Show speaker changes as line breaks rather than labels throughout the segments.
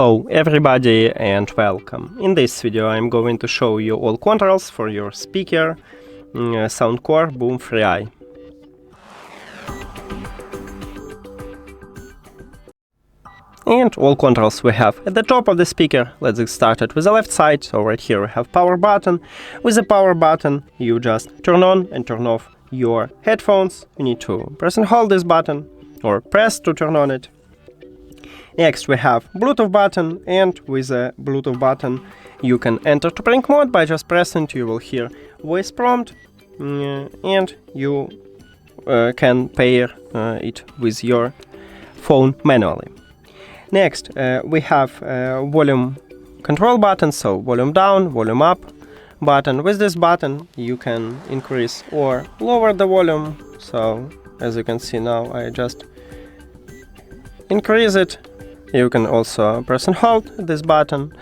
Hello everybody and welcome. In this video I'm going to show you all controls for your speaker SOUNDCORE Boom 3i. And all controls we have at the top of the speaker. Let's get started with the left side. So right here we have power button. With the power button you just turn on and turn off your headphones. You need to press and hold this button or press to turn on it. Next we have Bluetooth button, and with the Bluetooth button you can enter to prank mode by just pressing. You will hear voice prompt and you can pair it with your phone manually. Next we have volume control button, so volume down, volume up button. With this button you can increase or lower the volume. So as you can see now I just increase it. You can also press and hold this button,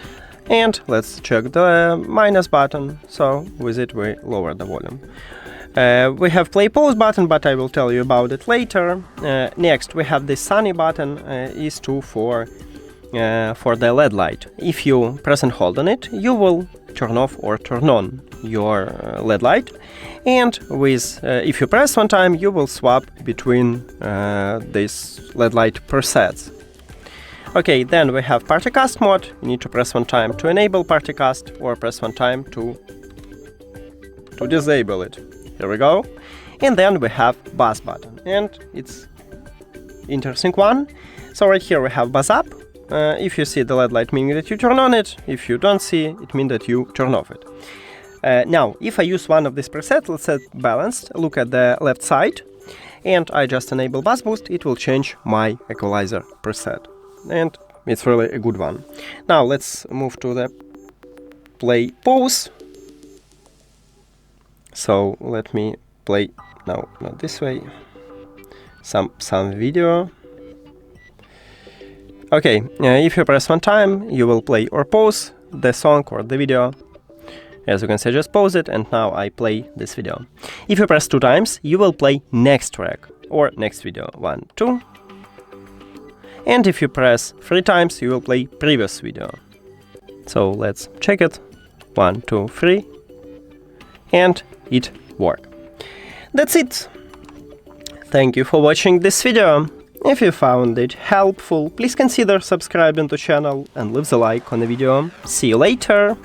and let's check the minus button. So with it we lower the volume. We have play pause button, but I will tell you about it later. Next we have the sunny button, is for the LED light. If you press and hold on it, you will turn off or turn on your LED light, and with if you press one time you will swap between this LED light presets. Okay, then we have PartyCast mode. You need to press one time to enable PartyCast or press one time to disable it. Here we go. And then we have buzz button, and it's interesting one. So right here we have buzz up. If you see the LED light, meaning that you turn on it. If you don't see, it means that you turn off it. Now, if I use one of these presets, let's set balanced, look at the left side, and I just enable buzz boost, it will change my equalizer preset. And it's really a good one. Now let's move to the play pause. So let me play, no, not this way, some video. Okay, if you press one time you will play or pause the song or the video. As you can see, just pause it, and now I play this video. If you press two times you will play next track or next video, 1, 2. And if you press three times, you will play previous video. So let's check it. 1, 2, 3. And it worked. That's it. Thank you for watching this video. If you found it helpful, please consider subscribing to the channel and leave the like on the video. See you later.